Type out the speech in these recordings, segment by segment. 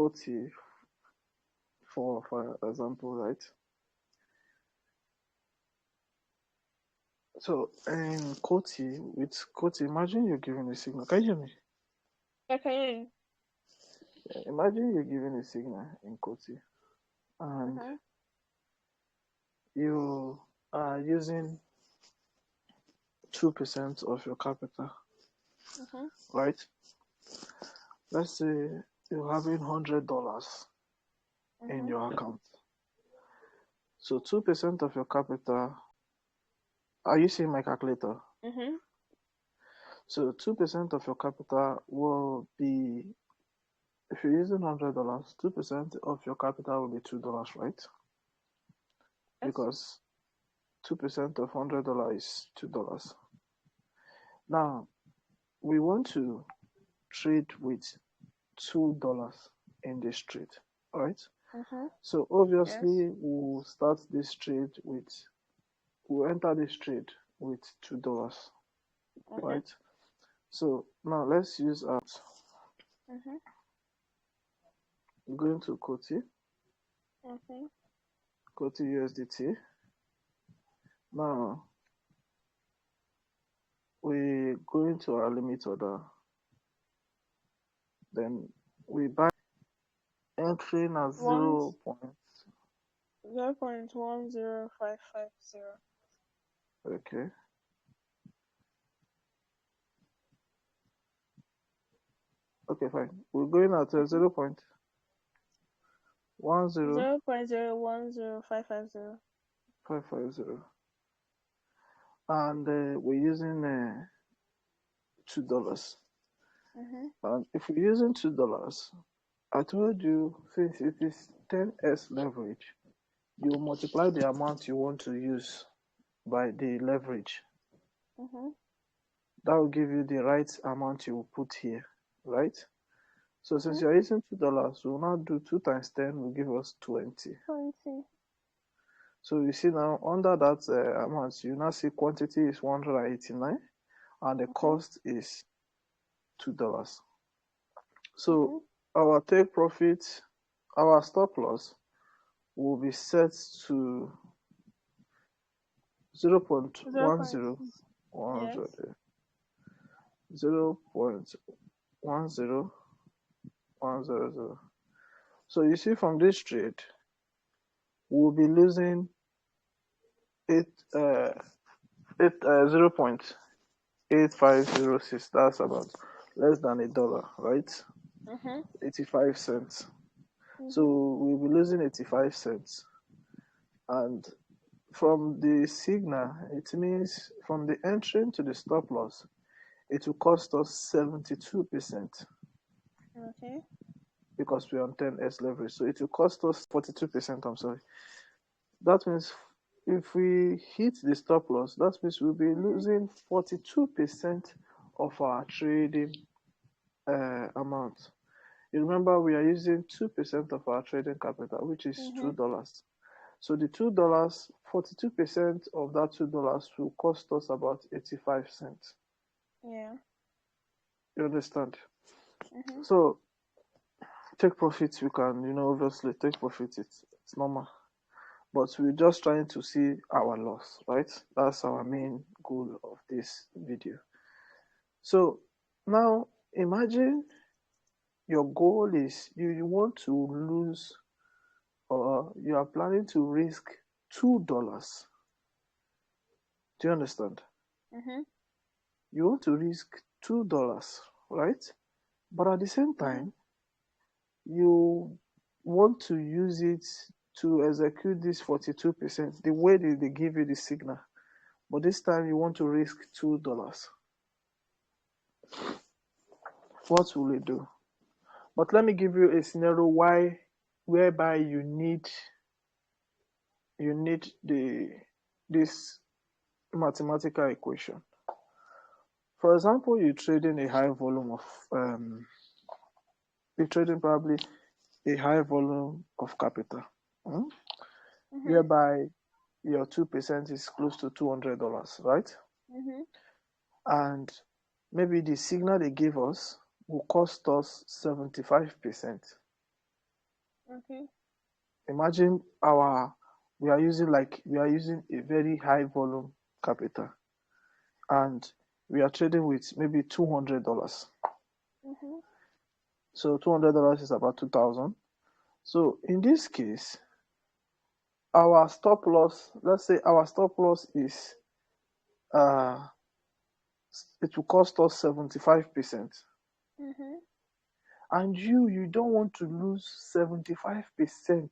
Coty, for example, right? So in Coty, with Coty, imagine you're giving a signal. Can you hear me? I can hear you. Imagine you're giving a signal in Coty, and you are using 2% of your capital, right? Let's say you're having $100 in your account. So 2% of your capital. Are you seeing my calculator? So 2% of your capital will be, if you're using $100, 2% of your capital will be $2, right? Yes. Because 2% of $100 is $2. Now, we want to trade with $2 in this trade, right? So obviously, we'll start this trade with, we'll enter this trade with $2, right? So now let's use out. Going to Coty. Coty USDT. Now we go into our limit order. Then we buy entering at 0.10550. Okay. Okay, fine. We're going at 0.10. 0.010550. 550. And we're using $2. And if we're using $2, I told you, since it is 10x leverage, you multiply the amount you want to use by the leverage. That will give you the right amount you will put here, right? So since you're using $2, we'll now do 2 times 10 will give us 20. So you see now under that amount, you now see quantity is 189 and the cost is $2. So our take profit, our stop loss will be set to 0.10. 0.10100. So you see from this trade, we'll be losing 0.8506. That's about less than $1, right? 85 cents. So we'll be losing 85 cents. And from the signal, it means from the entry to the stop loss, it will cost us 72%. Okay. Because we're on 10x leverage. So it will cost us 42%, I'm sorry. That means if we hit the stop loss, that means we'll be losing 42% of our trading amount. You remember we are using 2% of our trading capital, which is $2. So the $2, 42% of that $2 will cost us about 85 cents. Yeah. You understand? So take profits, we can, obviously take profits, it's normal. But we're just trying to see our loss, right? That's our main goal of this video. So now imagine your goal is you want to lose, or you are planning to risk $2. Do you understand? You want to risk $2, right? But at the same time, you want to use it to execute this 42%, the way they give you the signal. But this time you want to risk $2. What will you do? But let me give you a scenario whereby you need this mathematical equation. For example, you're trading a high volume of you're trading probably a high volume of capital, whereby your 2% is close to $200, right? And maybe the signal they give us will cost us 75%. Okay. Imagine we are using a very high volume capital, and we are trading with maybe $200. Mhm. So $200 is about 2,000. So in this case, our stop loss, let's say our stop loss is uh it will cost us 75%. Mhm. And you don't want to lose 75%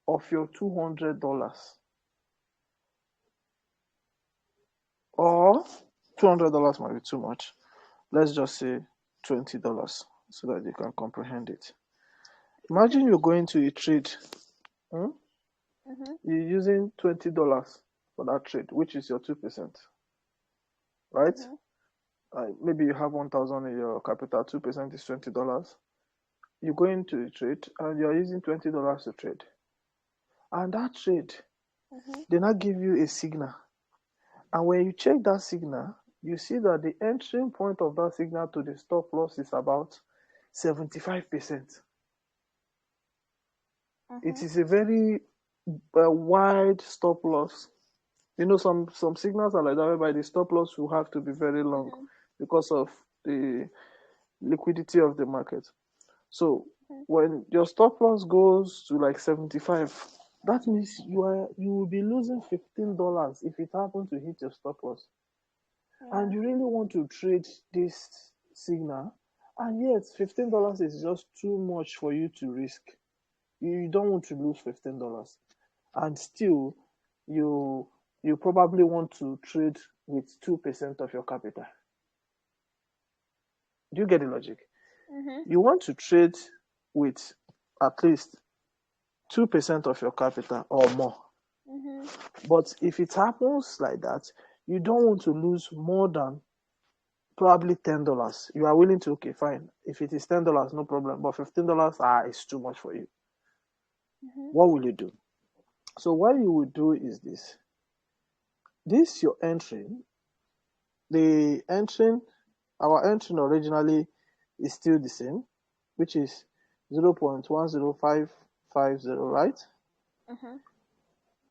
of your $200, or $200 might be too much. Let's just say $20 so that you can comprehend it. Imagine you're going to a trade, hmm? Mhm. You're using $20 for that trade, which is your 2%, right? Mhm. Maybe you have 1,000 in your capital, 2% is $20. You go into a trade and you're using $20 to trade. And that trade, Mhm. they now give you a signal. And when you check that signal, you see that the entering point of that signal to the stop loss is about 75%. It Mhm. is a very wide stop loss. Some signals are like that, whereby the stop loss will have to be very long Mhm. because of the liquidity of the market. So Mhm. when your stop loss goes to like 75, that means you will be losing $15 if it happens to hit your stop loss. And Yeah. you really want to trade this signal, and yet $15 is just too much for you to risk. You don't want to lose $15, and still you you probably want to trade with 2% of your capital. Do you get the logic? Mhm. You want to trade with at least 2% of your capital or more. Mhm. But if it happens like that, you don't want to lose more than probably $10. You are willing to, okay, fine. If it is $10, no problem. But $15, is too much for you. Mhm. What will you do? So what you will do is this. This your entry. The entry, our entry originally is still the same, which is 0.10550, right? Mhm.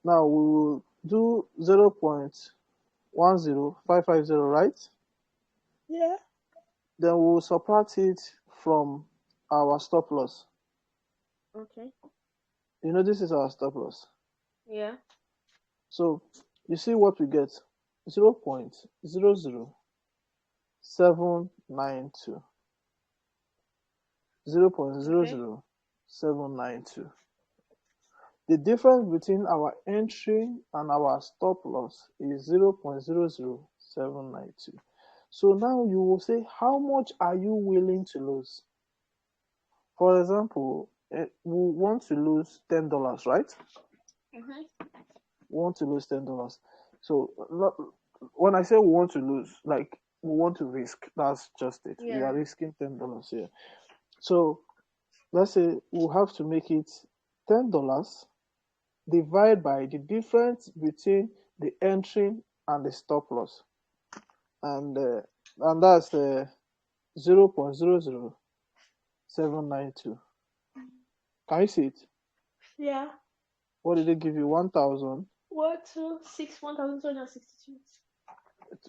Now we will do 0.10550, right? Yeah. Then we will subtract it from our stop loss. Okay. This is our stop loss. Yeah. So you see what we get: 0.00792. Okay. 0.00792. The difference between our entry and our stop loss is 0.00792. So now you will say, how much are you willing to lose? For example, we want to lose $10, right? Mhm. We want to lose $10. So when I say we want to lose, like we want to risk, that's just it. We are Yeah. risking $10 here. So let's say we'll have to make it $10 divided by the difference between the entry and the stop loss, and that's 0.00792. Can you see it? Yeah. What did they give you? 1,262.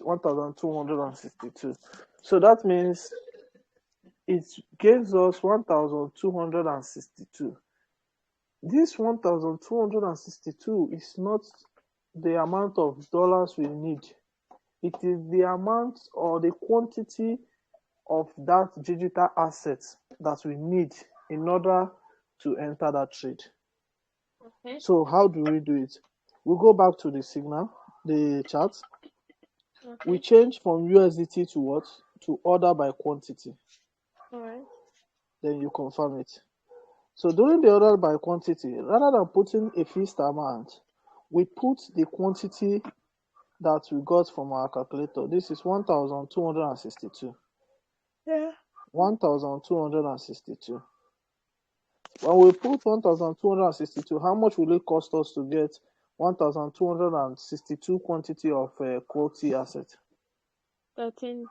1,262. So that means it gives us 1,262. This 1,262 is not the amount of dollars we need. It is the amount or the quantity of that digital asset that we need in order to enter that trade. Okay. So how do we do it? We go back to the signal, the chart. We Okay. change from USDT to what? To order by quantity. All right. Then you confirm it. So during the order by quantity, rather than putting a fixed amount, we put the quantity that we got from our calculator. This is 1,262. Yeah. 1,262. When we put 1,262, how much will it cost us to get 1,262 quantity of quality asset? 13.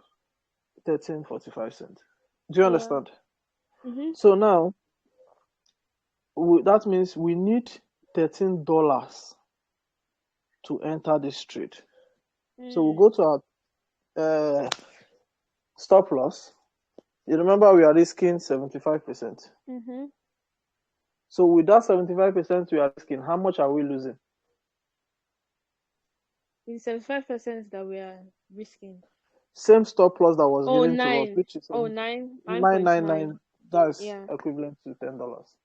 13.45 cents. Do you Yeah. understand? Mhm. So now that means we need $13 to enter this trade. So we'll go to our stop loss. You remember we are risking 75%. Mm-hmm. So with that 75% we are risking, how much are we losing? The 75% that we are risking. Same stop loss that was Oh, given to us, 9. which is Oh, 9. 9.9. 999. That's Yeah. equivalent to $10.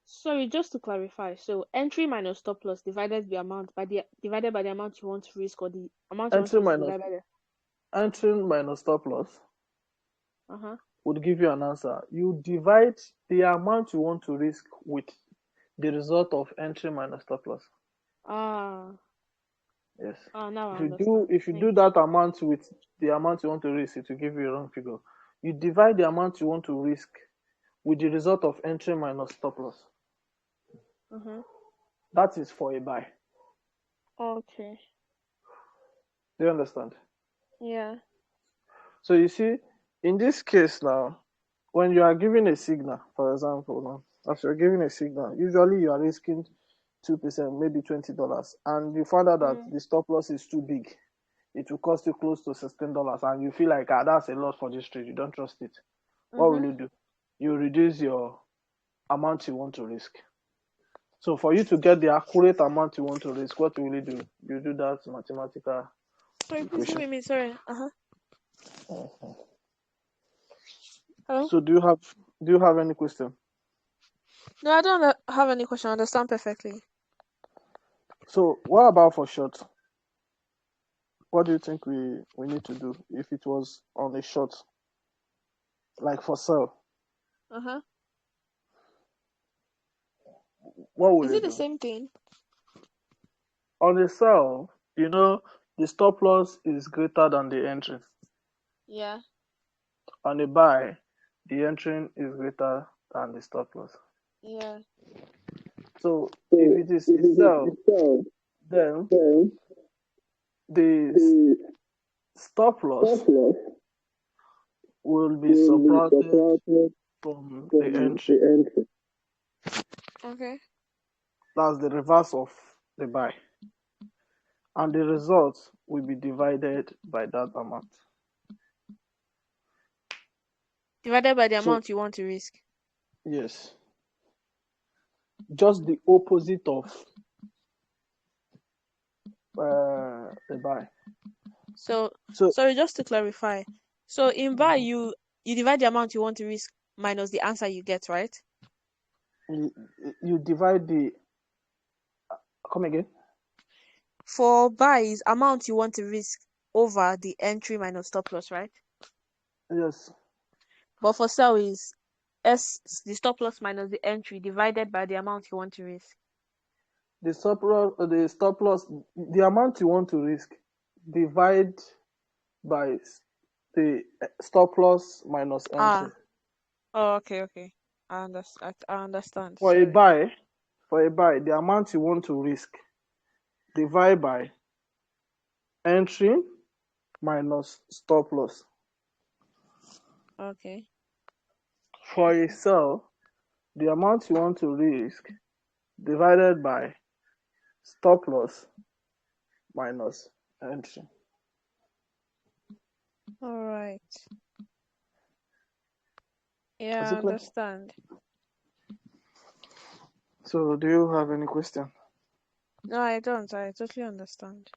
Sorry, just to clarify. So entry minus stop loss divided by the amount you want to risk, or the amount you want to Entry risk minus divided by the entry minus stop loss uh-huh. would give you an answer. You divide the amount you want to risk with the result of entry minus stop loss. Yes. Now I If understand. you do that amount with the amount you want to risk, it will give you a wrong figure. You divide the amount you want to risk with the result of entry minus stop loss. That is for a buy. Okay. Do you understand? Yeah. So you see, in this case now, when you are giving a signal, for example, now, as you're giving a signal, usually you are risking 2%, maybe $20, and you find out that the stop loss is too big. It will cost you close to $16, and you feel like that's a lot for this trade. You don't trust it. What will you do? You reduce your amount you want to risk. So for you to get the accurate amount you want to risk, what will you do? You do that mathematical Sorry, please equation. wait me. Sorry. Hello? So do you have any question? No, I don't have any question. I understand perfectly. So what about for short? What do you think we need to do if it was on a short, like for sell? What would Is you it the do? same thing? On a sell, the stop loss is greater than the entry. Yeah. On a buy, the entry is greater than the stop loss. Yeah. So if it is a sell, then the stop loss will be subtracted from the entry. Okay. That's the reverse of the buy. And the result will be divided by that amount. Divided by the amount you want to risk. Yes. Just the opposite of the buy. So sorry, just to clarify. So in buy, you divide the amount you want to risk minus the answer you get, right? You divide the come again. For buy is amount you want to risk over the entry minus stop loss, right? Yes. But for sell is the stop loss minus the entry divided by the amount you want to risk. The stop loss, the amount you want to risk, divide by the stop loss minus entry. Oh, okay. I understand. For Sorry. a buy, the amount you want to risk, divide by entry minus stop loss. Okay. For a sell, the amount you want to risk divided by stop loss minus entry. All right. Yeah, Is I it clear? understand. So do you have any question? No, I don't. I totally understand.